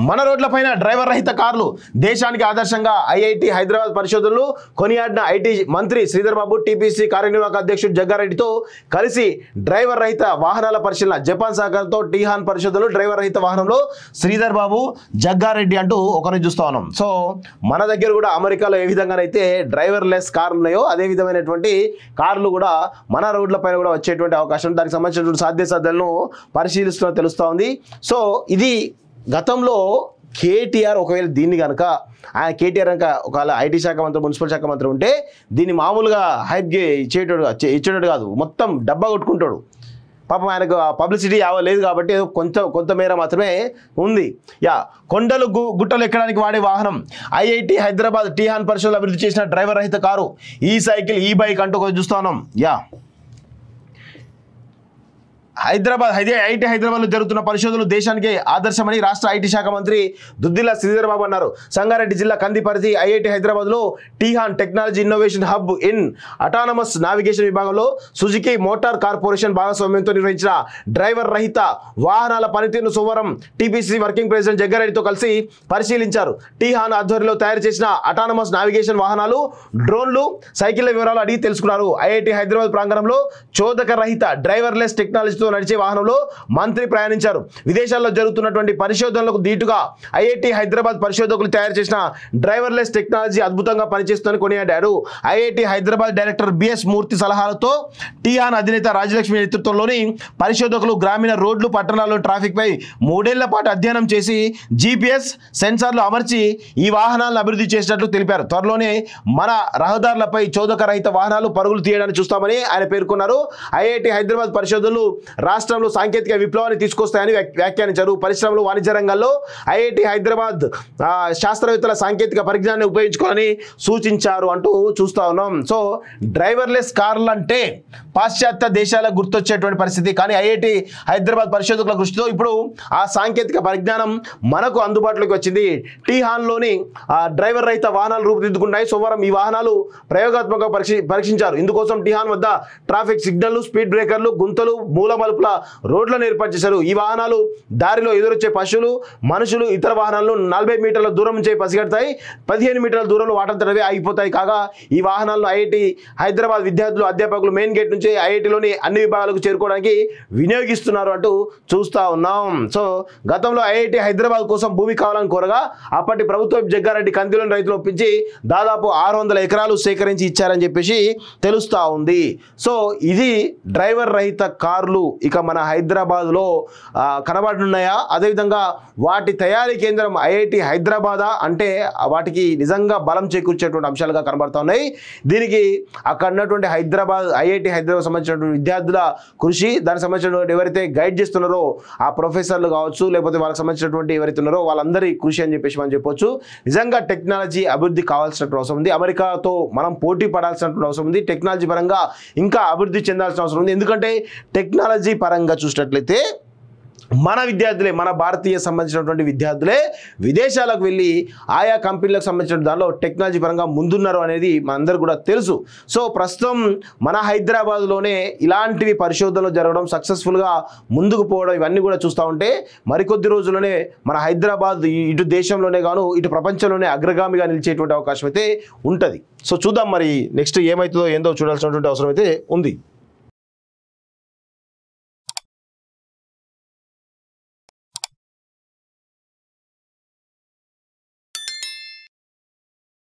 మన రోడ్లపైన డ్రైవర్ రహిత కార్లు దేశానికి ఆదర్శంగా ఐఐటి హైదరాబాద్ పరిశోధనలు కొనియాడిన ఐటీ మంత్రి శ్రీధర్ బాబు టీపీసీ కార్యనిర్వాహక అధ్యక్షుడు జగ్గారెడ్డితో కలిసి డ్రైవర్ రహిత వాహనాల పరిశీలన జపాన్ సహకారంతో టీహాన్ పరిశోధనలు డ్రైవర్ రహిత వాహనంలో శ్రీధర్ బాబు జగ్గారెడ్డి అంటూ ఒకరిని చూస్తా ఉన్నాం. సో మన దగ్గర కూడా అమెరికాలో ఏ విధంగానైతే డ్రైవర్ లెస్ కార్లు ఉన్నాయో అదే విధమైనటువంటి కార్లు కూడా మన రోడ్లపైన కూడా వచ్చేటువంటి అవకాశం, దానికి సంబంధించినటువంటి సాధ్యాసాధ్యాలను పరిశీలిస్తున్న తెలుస్తూ ఉంది. సో ఇది గతంలో కేటీఆర్ ఒకవేళ దీన్ని కనుక ఆయన కేటీఆర్ కనుక ఒకవేళ ఐటీ శాఖ మంత్రి మున్సిపల్ శాఖ మంత్రి ఉంటే దీన్ని మామూలుగా హైప్ ఇచ్చేటోడు కాదు, మొత్తం డబ్బా కొట్టుకుంటాడు. పాపం ఆయనకు పబ్లిసిటీ లేదు కాబట్టి కొంత మేర మాత్రమే ఉంది. కొండలు గుట్టలు ఎక్కడానికి వాడే వాహనం ఐఐటి హైదరాబాద్ టీహాన్ పరిశోధనలు అభివృద్ధి చేసిన డ్రైవర్ రహిత కారు ఈ సైకిల్ ఈ బైక్ అంటూ కొంచెం చూస్తా ఉన్నాం. ఐఐటి హైదరాబాద్లో జరుగుతున్న పరిశోధనలు దేశానికి ఆదర్శమని రాష్ట్ర ఐటీ శాఖ మంత్రి దుద్దిల్ల శ్రీధర్ బాబు అన్నారు. సంగారెడ్డి జిల్లా కందిపరిధి ఐఐటి హైదరాబాద్లో TiHAN technology innovation hub in autonomous navigation విభాగంలో సుజుకి మోటార్ కార్పొరేషన్ భాగస్వామ్యంతో నిర్వహించిన డ్రైవర్ రహిత వాహనాల పనితీరును సోమవారం టీపీసీ వర్కింగ్ ప్రెసిడెంట్ జగ్గారెడ్డితో కలిసి పరిశీలించారు. టీహాన్ ఆధ్వర్యంలో తయారు చేసిన అటానమస్ నావిగేషన్ వాహనాలు, డ్రోన్లు, సైకిళ్ల వివరాలు అడిగి తెలుసుకున్నారు. ఐఐటి హైదరాబాద్ ప్రాంగణంలో చోదక రహిత డ్రైవర్లెస్ టెక్నాలజీతో నడిచే వాహనంలో మంత్రి ప్రయాణించారు. విదేశాల్లో జరుగుతున్నటువంటి పరిశోధనలకు దీటుగా ఐఐటి హైదరాబాద్ పరిశోధకులు తయారు చేసిన డ్రైవర్లెస్ టెక్నాలజీ అద్భుతంగా పనిచేస్తుందని కొనియాడారు. ఐఐటి హైదరాబాద్ డైరెక్టర్ బిఎస్ మూర్తి సలహాలతో టీహాన్ అధినేత రాజలక్ష్మి నేతృత్వంలోని పరిశోధకులు గ్రామీణ రోడ్లు, పట్టణాల్లో ట్రాఫిక్ పై 3 ఏళ్ల పాటు అధ్యయనం చేసి జీపీఎస్ సెన్సార్లు అమర్చి ఈ వాహనాలను అభివృద్ధి చేసినట్లు తెలిపారు. త్వరలోనే మన రహదారులపై చోదక రహిత వాహనాలు పరుగులు తీయడానికి చూస్తామని ఆయన పేర్కొన్నారు. ఐఐటి హైదరాబాద్ పరిశోధనలు రాష్ట్రంలో సాంకేతిక విప్లవాన్ని తీసుకొస్తాయని వ్యాఖ్యానించారు. పరిశ్రమలు, వాణిజ్య రంగాల్లో ఐఐటి హైదరాబాద్ శాస్త్రవేత్తల సాంకేతిక పరిజ్ఞానాన్ని ఉపయోగించుకోవాలని సూచించారు అంటూ చూస్తా ఉన్నాం. సో డ్రైవర్లెస్ కార్లు అంటే పాశ్చాత్య దేశాలకు గుర్తొచ్చేటువంటి పరిస్థితి, కానీ ఐఐటి హైదరాబాద్ పరిశోధకుల కృషితో ఇప్పుడు ఆ సాంకేతిక పరిజ్ఞానం మనకు అందుబాటులోకి వచ్చింది. టీహాన్లోని డ్రైవర్ రహిత వాహనాలు రూపుదిద్దుకున్నాయి. సోమవారం ఈ వాహనాలు ప్రయోగాత్మకంగా పరీక్షించారు. ఇందుకోసం టీహాన్ వద్ద ట్రాఫిక్ సిగ్నల్లు, స్పీడ్ బ్రేకర్లు, గుంతలు, మూల మలుపుల రోడ్లను ఏర్పాటు చేశారు. ఈ వాహనాలు దారిలో ఎదురొచ్చే పశువులు, మనుషులు, ఇతర వాహనాలను 40 మీటర్ల దూరం నుంచి పసిగడతాయి. 15 మీటర్ల దూరంలో వాటంతటవే ఆగిపోతాయి. కాగా ఈ వాహనాలను ఐఐటి హైదరాబాద్ విద్యార్థులు, అధ్యాపకులు మెయిన్ గేట్ నుంచి ఐఐటిలోని అన్ని విభాగాలకు చేరుకోవడానికి వినియోగిస్తున్నారు అంటూ చూస్తా ఉన్నాం. సో గతంలో ఐఐటి హైదరాబాద్ కోసం భూమి కావాలని కోరగా అప్పటి ప్రభుత్వం జగ్గారెడ్డి కందిలోని రైతులు ఒప్పించి దాదాపు 600 ఎకరాలు సేకరించి ఇచ్చారని చెప్పేసి తెలుస్తా ఉంది. సో ఇది డ్రైవర్ రహిత కార్లు ఇక మన హైదరాబాద్లో కనబడుతున్నాయా? అదేవిధంగా వాటి తయారీ కేంద్రం ఐఐటి హైదరాబాదా అంటే వాటికి నిజంగా బలం చేకూర్చేటువంటి అంశాలుగా కనబడుతూ ఉన్నాయి. దీనికి అక్కడ ఉన్నటువంటి ఐఐటి హైదరాబాద్ సంబంధించినటువంటి విద్యార్థుల కృషి, దానికి సంబంధించినటువంటి ఎవరైతే గైడ్ చేస్తున్నారో ఆ ప్రొఫెసర్లు కావచ్చు, లేకపోతే వాళ్ళకి సంబంధించినటువంటి ఎవరైతే ఉన్నారో వాళ్ళందరి కృషి అని చెప్పేసి మనం చెప్పొచ్చు. నిజంగా టెక్నాలజీ అభివృద్ధి కావాల్సినటువంటి అవసరం ఉంది. అమెరికాతో మనం పోటీ పడాల్సినటువంటి అవసరం ఉంది. టెక్నాలజీ పరంగా ఇంకా అభివృద్ధి చెందాల్సిన అవసరం ఉంది. ఎందుకంటే టెక్నాలజీ పరంగా చూసినట్లయితే మన విద్యార్థులే, మన భారతీయ సంబంధించినటువంటి విద్యార్థులే విదేశాలకు వెళ్ళి ఆయా కంపెనీలకు సంబంధించిన దానిలో టెక్నాలజీ పరంగా ముందున్నారు అనేది మనందరూ కూడా తెలుసు. సో ప్రస్తుతం మన హైదరాబాద్లోనే ఇలాంటివి పరిశోధనలు జరగడం, సక్సెస్ఫుల్గా ముందుకు పోవడం, ఇవన్నీ కూడా చూస్తూ ఉంటే మరికొద్ది రోజుల్లోనే మన హైదరాబాద్ ఇటు దేశంలోనే గాను ఇటు ప్రపంచంలోనే అగ్రగామిగా నిలిచేటువంటి అవకాశం అయితే ఉంటుంది. సో చూద్దాం మరి నెక్స్ట్ ఏమవుతుందో ఏందో చూడాల్సినటువంటి అవసరం అయితే ఉంది.